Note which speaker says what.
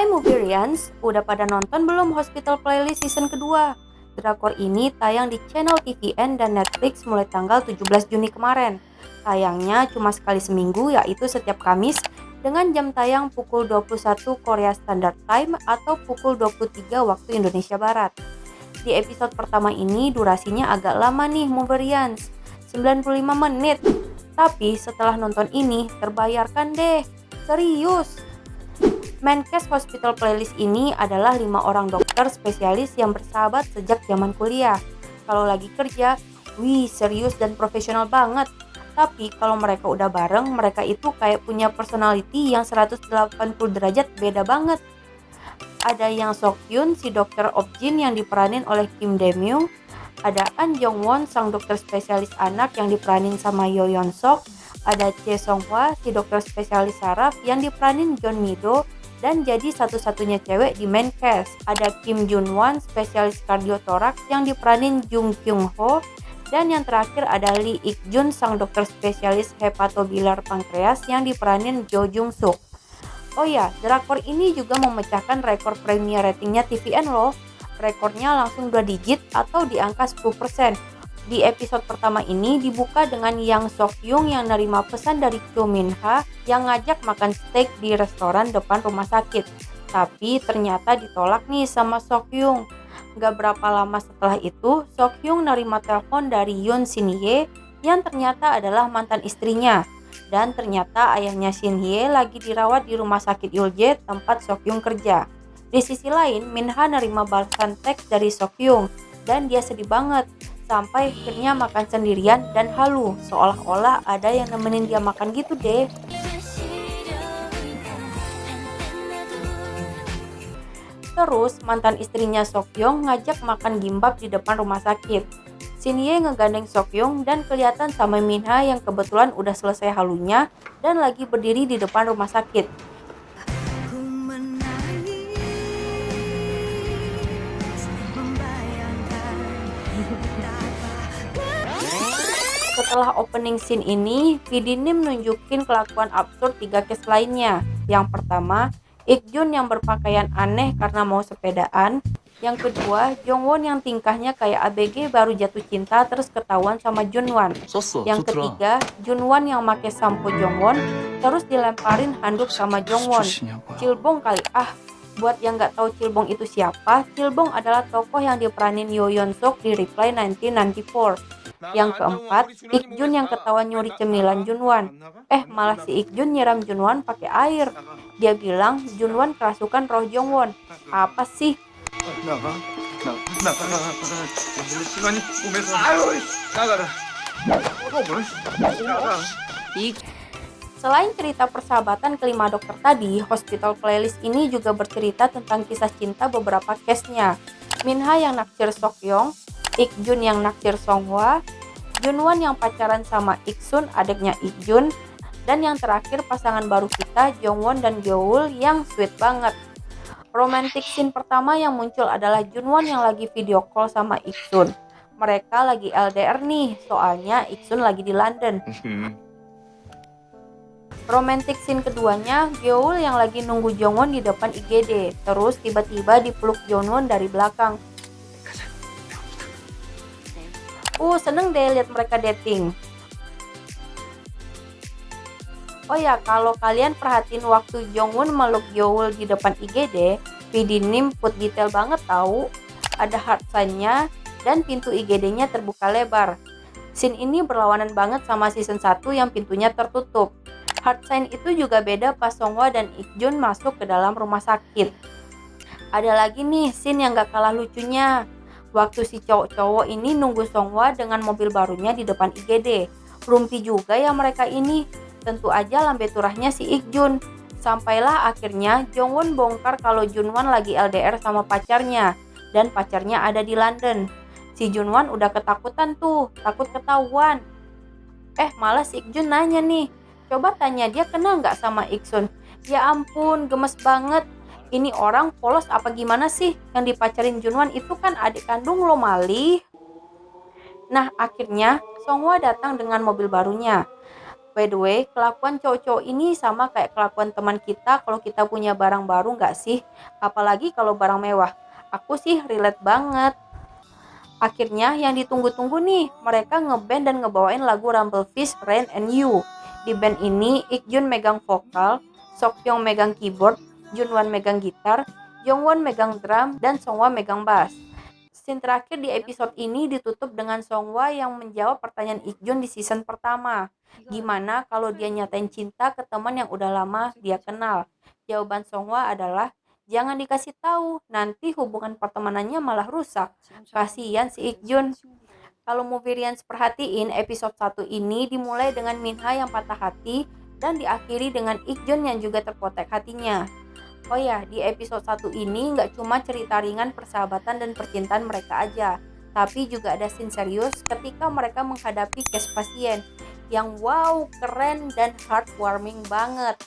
Speaker 1: Hai Moverians, udah pada nonton belum Hospital Playlist season kedua? Drakor ini tayang di channel TVN dan Netflix mulai tanggal 17 Juni kemarin. Tayangnya cuma sekali seminggu, yaitu setiap Kamis dengan jam tayang pukul 21 Korea Standard Time atau pukul 23 waktu Indonesia Barat. Di episode pertama ini durasinya agak lama nih Moverians, 95 menit. Tapi setelah nonton ini terbayarkan deh, serius. Menkes Hospital Playlist ini adalah 5 orang dokter spesialis yang bersahabat sejak zaman kuliah. Kalau lagi kerja, wih serius dan profesional banget. Tapi kalau mereka udah bareng, mereka itu kayak punya personality yang 180 derajat beda banget. Ada yang Sok-hyun, si dokter Objin yang diperanin oleh Kim Dae-myung. Ada An Jong-won, sang dokter spesialis anak yang diperanin sama Yo Yeon-sok. Ada Choi Song-hwa, si dokter spesialis saraf yang diperanin John Mi-do. Dan jadi satu-satunya cewek di main cast. Ada Kim Jun-won, spesialis kardiotoraks yang diperanin Jung Kyung-ho. Dan yang terakhir ada Lee Ik-jun, sang dokter spesialis hepatobiliar pankreas yang diperanin Jo Jung-suk. Oh ya, drakor ini juga memecahkan rekor premier ratingnya TVN loh. Rekornya langsung 2 digit atau di angka 10%. Di episode pertama ini dibuka dengan Yang Sok-hyung yang nerima pesan dari Cho Min-ha yang ngajak makan steak di restoran depan rumah sakit. Tapi ternyata ditolak nih sama Sok-hyung. Gak berapa lama setelah itu, Sok-hyung nerima telepon dari Yoon Shin-hye yang ternyata adalah mantan istrinya. Dan ternyata ayahnya Shin-hye lagi dirawat di rumah sakit Yulje tempat Sok-hyung kerja. Di sisi lain, Min-ha nerima balasan teks dari Sok-hyung dan dia sedih banget. Sampai akhirnya makan sendirian dan halu, seolah-olah ada yang nemenin dia makan gitu deh. Terus mantan istrinya Sok-hyung ngajak makan gimbap di depan rumah sakit. Shin-hye ngegandeng Sok-hyung dan kelihatan sama Min-ha yang kebetulan udah selesai halunya dan lagi berdiri di depan rumah sakit. Setelah opening scene ini, Nim nunjukin kelakuan absurd 3 case lainnya. Yang pertama, Ik-jun yang berpakaian aneh karena mau sepedaan. Yang kedua, Jong-won yang tingkahnya kayak ABG baru jatuh cinta terus ketahuan sama Jun-wan. Yang ketiga, Jun-wan yang make sampo Jong-won terus dilemparin handuk sama Jong-won. Chilbong kali Buat yang nggak tahu Chilbong itu siapa, Chilbong adalah tokoh yang diperanin Yo Yeon-sok di Reply 1994. Yang keempat, Ik-jun yang ketawa nyuri cemilan Junwan. Malah si Ik-jun nyiram Junwan pakai air. Dia bilang Junwan kerasukan roh Jongwon. Apa sih? Selain cerita persahabatan kelima dokter tadi, Hospital Playlist ini juga bercerita tentang kisah cinta beberapa case-nya. Min-ha yang naksir Sok-hyung, Ik-jun yang naksir Song-hwa, Jun-wan yang pacaran sama Ik-sun, adiknya Ik-jun, dan yang terakhir pasangan baru kita, Jong-won dan Gyeol yang sweet banget. Romantic scene pertama yang muncul adalah Jun-wan yang lagi video call sama Ik-sun. Mereka lagi LDR nih, soalnya Ik-sun lagi di London. Romantic scene keduanya, Gyeol yang lagi nunggu Jong-won di depan IGD, terus tiba-tiba dipeluk Jong-won dari belakang. Seneng deh lihat mereka dating. Oh ya, kalau kalian perhatiin waktu Jong-won meluk Gyeol di depan IGD, Nim put detail banget tahu. Ada heart sign-nya dan pintu IGD-nya terbuka lebar. Scene ini berlawanan banget sama season 1 yang pintunya tertutup. Heart sign itu juga beda pas Song-hwa dan Ik-jun masuk ke dalam rumah sakit. Ada lagi nih scene yang gak kalah lucunya. Waktu si cowok-cowok ini nunggu Song-hwa dengan mobil barunya di depan IGD. Rumpi juga ya mereka ini. Tentu aja lambe turahnya si Ik-jun. Sampailah akhirnya Jong-won bongkar kalau Jun-wan lagi LDR sama pacarnya. Dan pacarnya ada di London. Si Jun-wan udah ketakutan tuh, takut ketahuan. Malah si Ik-jun nanya nih, coba tanya dia kenal nggak sama Ik-sun. Ya ampun, gemes banget. Ini orang polos apa gimana sih? Yang dipacarin Jun-wan itu kan adik kandung lo Mali. Nah akhirnya Song-hwa datang dengan mobil barunya. By the way, kelakuan cowok-cowok ini sama kayak kelakuan teman kita kalau kita punya barang baru nggak sih? Apalagi kalau barang mewah. Aku sih relate banget. Akhirnya yang ditunggu-tunggu nih, mereka ngeband dan ngebawain lagu Rumblefish, Rain and You. Di band ini, Ikjun megang vokal, Seokyeong megang keyboard, Junwan megang gitar, Jongwon megang drum, dan Songhwa megang bass. Scene terakhir di episode ini ditutup dengan Songhwa yang menjawab pertanyaan Ikjun di season pertama. Gimana kalau dia nyatain cinta ke teman yang udah lama dia kenal? Jawaban Songhwa adalah, jangan dikasih tahu, nanti hubungan pertemanannya malah rusak. Kasihan si Ikjun. Kalau Moverians perhatiin, episode 1 ini dimulai dengan Minha yang patah hati dan diakhiri dengan Ikjun yang juga terpotek hatinya. Oh ya, di episode 1 ini nggak cuma cerita ringan persahabatan dan percintaan mereka aja, tapi juga ada scene serius ketika mereka menghadapi case pasien yang wow, keren dan heartwarming banget.